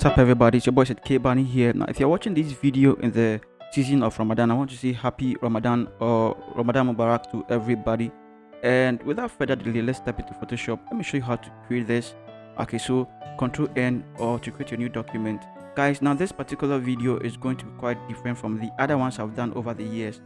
What's up, everybody? It's your boy Seth K Bani here. Now, if you're watching this video in the season of Ramadan, I want to say happy Ramadan or Ramadan Mubarak to everybody. And without further delay, let's step into Photoshop. Let me show you how to create this. Okay, so Control N or to create your new document. Guys, now this particular video is going to be quite different from the other ones I've done over the years.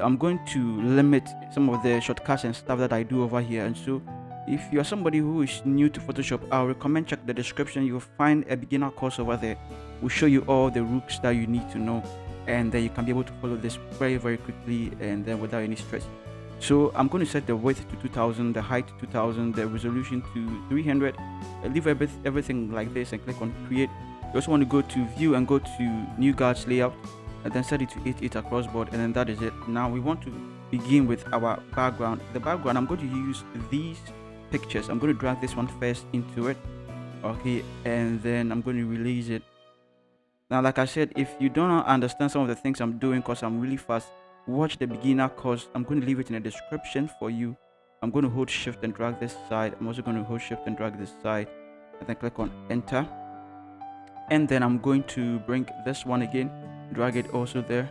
I'm going to limit some of the shortcuts and stuff that I do over here, and so if you are somebody who is new to Photoshop, I would recommend check the description. You'll find a beginner course over there. We'll show you all the rules that you need to know, and then you can be able to follow this very quickly and then without any stress. So I'm going to set the width to 2000, the height to 2000, the resolution to 300. Leave everything like this and click on create. You also want to go to view and go to new guards layout, and then set it to 8 across board, and then that is it. Now we want to begin with our background. The background, I'm going to use these pictures. I'm going to drag this one first into it, okay, and then I'm going to release it. Now, like I said, if you don't understand some of the things I'm doing because I'm really fast, watch the beginner course. I'm going to leave it in the description for you. I'm going to hold shift and drag this side. I'm also going to hold shift and drag this side, and then click on enter. And then I'm going to bring this one again, drag it also there,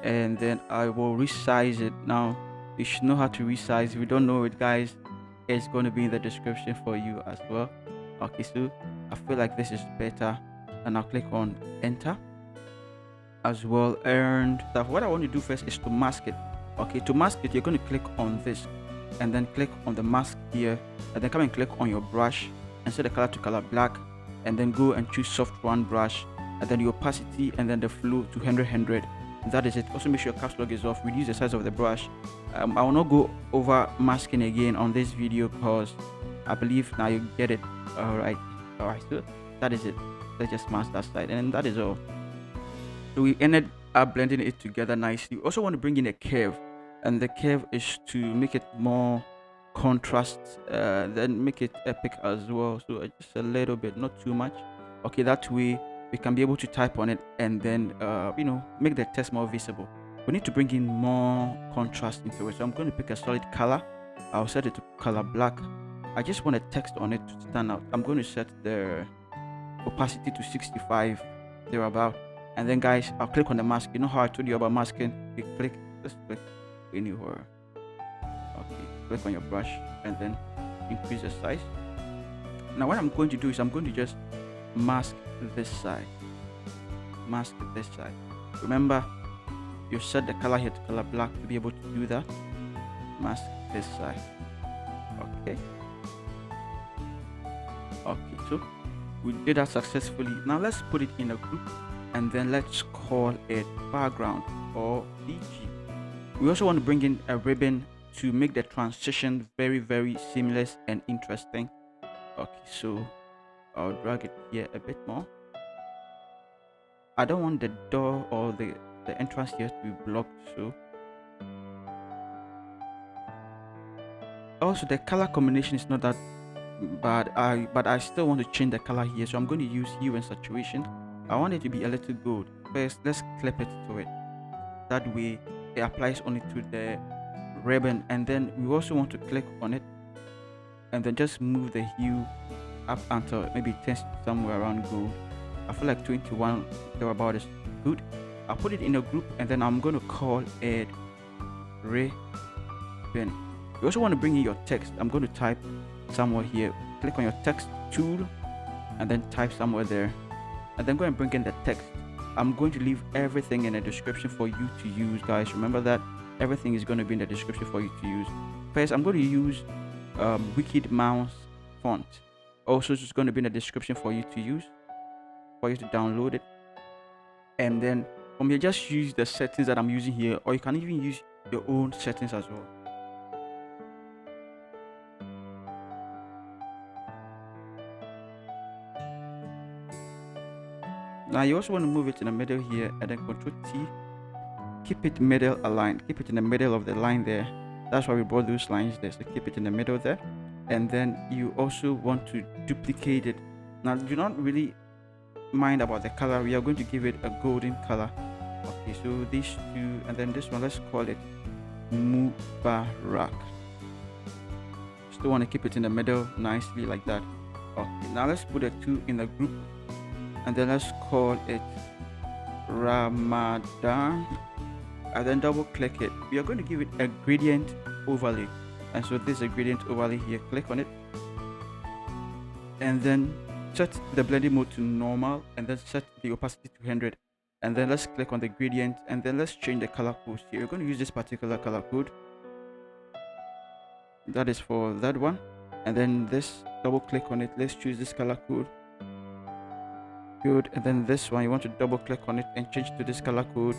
and then I will resize it. Now you should know how to resize. If you don't know it, guys, it's going to be in the description for you as well. Okay, so I feel like this is better, and I'll click on enter as well. And what I want to do first is to mask it. Okay, to mask it, you're going to click on this and then click on the mask here, and then come and click on your brush and set the color to color black, and then go and choose soft round brush, and then the opacity and then the flow to 100. That is it. Also make sure your caps lock is off. Reduce the size of the brush. I will not go over masking again on this video because I believe now you get it. Alright, so that is it. Let's just mask that side, and that is all. So we ended up blending it together nicely. You also want to bring in a curve, and the curve is to make it more contrast, then make it epic as well. So just a little bit, not too much. Okay, that way we can be able to type on it, and then make the text more visible. We need to bring in more contrast into it, so I'm going to pick a solid color. I'll set it to color black. I just want a text on it to stand out. I'm going to set the opacity to 65 thereabout, and then guys, I'll click on the mask. You know how I told you about masking? You just click anywhere. Okay, click on your brush and then increase the size. Now what I'm going to do is I'm going to just mask this side. Remember, you set the color here to color black to be able to do that. Mask this side. Okay, so we did that successfully. Now let's put it in a group, and then let's call it background or BG. We also want to bring in a ribbon to make the transition very seamless and interesting. Okay, so I'll drag it here a bit more. I don't want the door or the entrance here to be blocked, so also the color combination is not that bad. But I still want to change the color here, so I'm going to use hue and saturation. I want it to be a little gold. First, let's clip it to it. That way it applies only to the ribbon, and then we also want to click on it and then just move the hue up until maybe 10 somewhere around gold. I feel like 21 thereabout is good. I'll put it in a group, and then I'm going to call it ribbon. You also want to bring in your text. I'm going to type somewhere here. Click on your text tool and then type somewhere there, and then go and bring in the text. I'm going to leave everything in the description for you to use, guys. Remember that everything is going to be in the description for you to use. First, I'm going to use Wicked Mouse font. Also, it's going to be in the description for you to use, for you to download it. And then from here, just use the settings that I'm using here, or you can even use your own settings as well. Now you also want to move it in the middle here, and then Ctrl T. Keep it middle aligned. Keep it in the middle of the line there. That's why we brought those lines there. So keep it in the middle there. And then you also want to duplicate it. Now do not really mind about the color. We are going to give it a golden color. Okay, so these two, and then this one, let's call it Mubarak. Still want to keep it in the middle nicely like that. Okay, now let's put the two in a group, and then let's call it Ramadan, and then double click it. We are going to give it a gradient overlay, and so this is a gradient overlay here. Click on it, and then set the blending mode to normal, and then set the opacity to 100, and then let's click on the gradient, and then let's change the color code here. We're going to use this particular color code that is for that one, and then this, double click on it, let's choose this color code. Good. And then this one, you want to double click on it and change to this color code.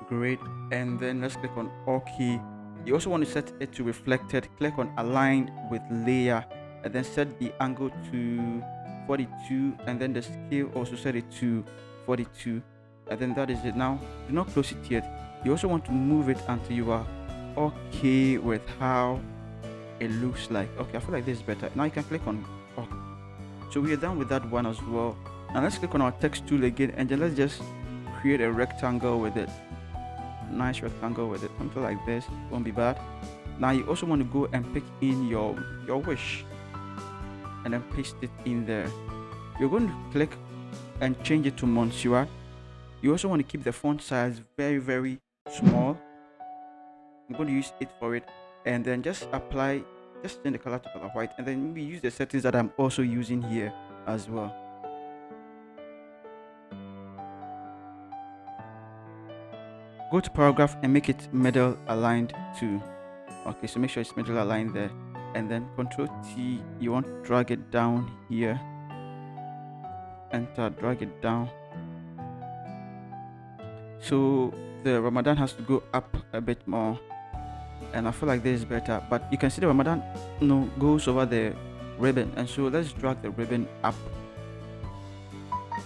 Great. And then let's click on OK. You also want to set it to reflected. Click on align with layer, and then set the angle to 42, and then the scale also set it to 42, and then that is it. Now do not close it yet. You also want to move it until you are okay with how it looks like. Okay, I feel like this is better. Now you can click on OK. So we are done with that one as well. Now let's click on our text tool again, and then let's just create a rectangle with it. Nice rectangle with it, something like this. Won't be bad. Now you also want to go and pick in your wish, and then paste it in there. You're going to click and change it to Monsieur. You also want to keep the font size very, very small. I'm going to use it for it, and then just apply, just change the color to color white, and then maybe use the settings that I'm also using here as well. Go to paragraph and make it middle aligned too. Okay, so make sure it's middle aligned there, and then Control T, you want to drag it down here. Enter, drag it down. So the Ramadan has to go up a bit more, and I feel like this is better, but you can see the Ramadan goes over the ribbon, and so let's drag the ribbon up.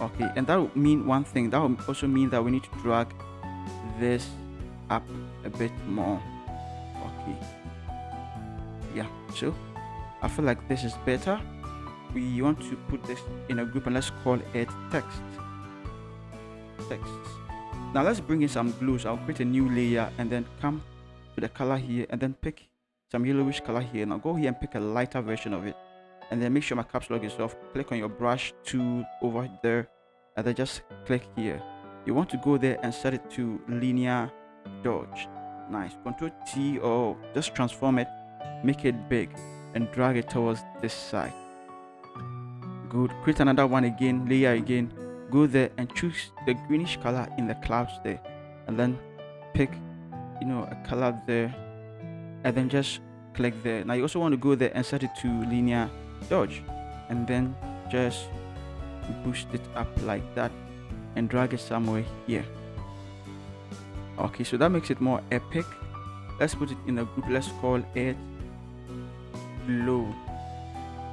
Okay, and that would mean one thing. That would also mean that we need to drag this up a bit more. Okay, yeah, so I feel like this is better. We want to put this in a group, and let's call it text. Now let's bring in some glue. So I'll create a new layer, and then come to the color here, and then pick some yellowish color here. Now go here and pick a lighter version of it, and then make sure my caps lock is off. Click on your brush tool over there, and then just click here. You want to go there and set it to linear dodge. Nice. Control T, or just transform it, make it big, and drag it towards this side. Good. Create another one again, layer again. Go there and choose the greenish color in the clouds there, and then pick a color there, and then just click there. Now you also want to go there and set it to linear dodge, and then just boost it up like that and drag it somewhere here. Okay, so that makes it more epic. Let's put it in a group. Let's call it glow,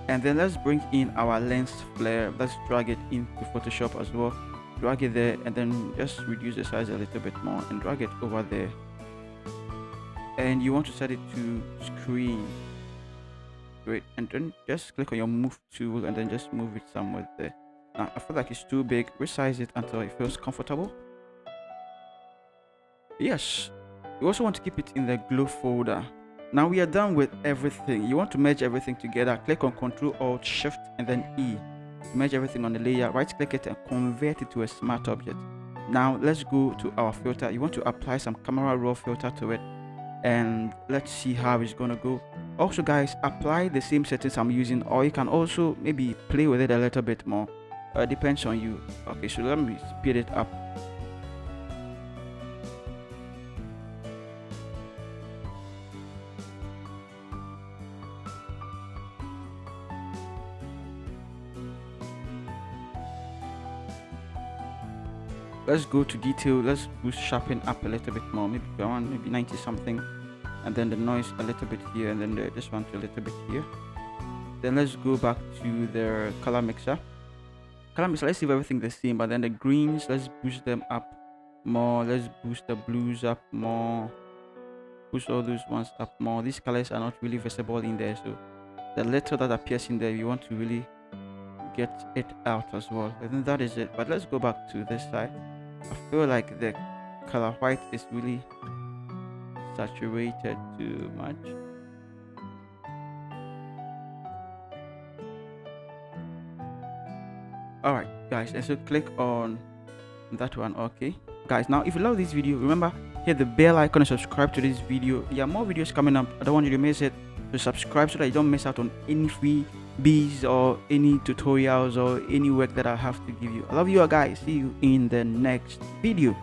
and then let's bring in our lens flare. Let's drag it into Photoshop as well. Drag it there, and then just reduce the size a little bit more and drag it over there. And you want to set it to screen. Great. And then just click on your move tool, and then just move it somewhere there. Now I feel like it's too big. Resize it until it feels comfortable. Yes, you also want to keep it in the glow folder. Now we are done with everything. You want to merge everything together. Click on Ctrl Alt Shift and then E to merge everything on the layer. Right click it and convert it to a smart object. Now let's go to our filter. You want to apply some camera raw filter to it, and let's see how it's gonna go. Also guys, apply the same settings I'm using, or you can also maybe play with it a little bit more. Depends on you. Okay, so let me speed it up. Let's go to detail. Let's boost sharpen up a little bit more, maybe around maybe 90 something, and then the noise a little bit here, and then this one to a little bit here. Then let's go back to the color mixer. Let's leave everything the same, but then the greens, let's boost them up more. Let's boost the blues up more, boost all those ones up more. These colors are not really visible in there, so the little that appears in there, you want to really get it out as well. And then that is it. But let's go back to this side. I feel like the color white is really saturated too much. All right, guys, and so click on that one. Okay, guys, now if you love this video, remember, hit the bell icon and subscribe to this video. There are more videos coming up. I don't want you to miss it. So subscribe so that you don't miss out on any freebies or any tutorials or any work that I have to give you. I love you all, guys. See you in the next video.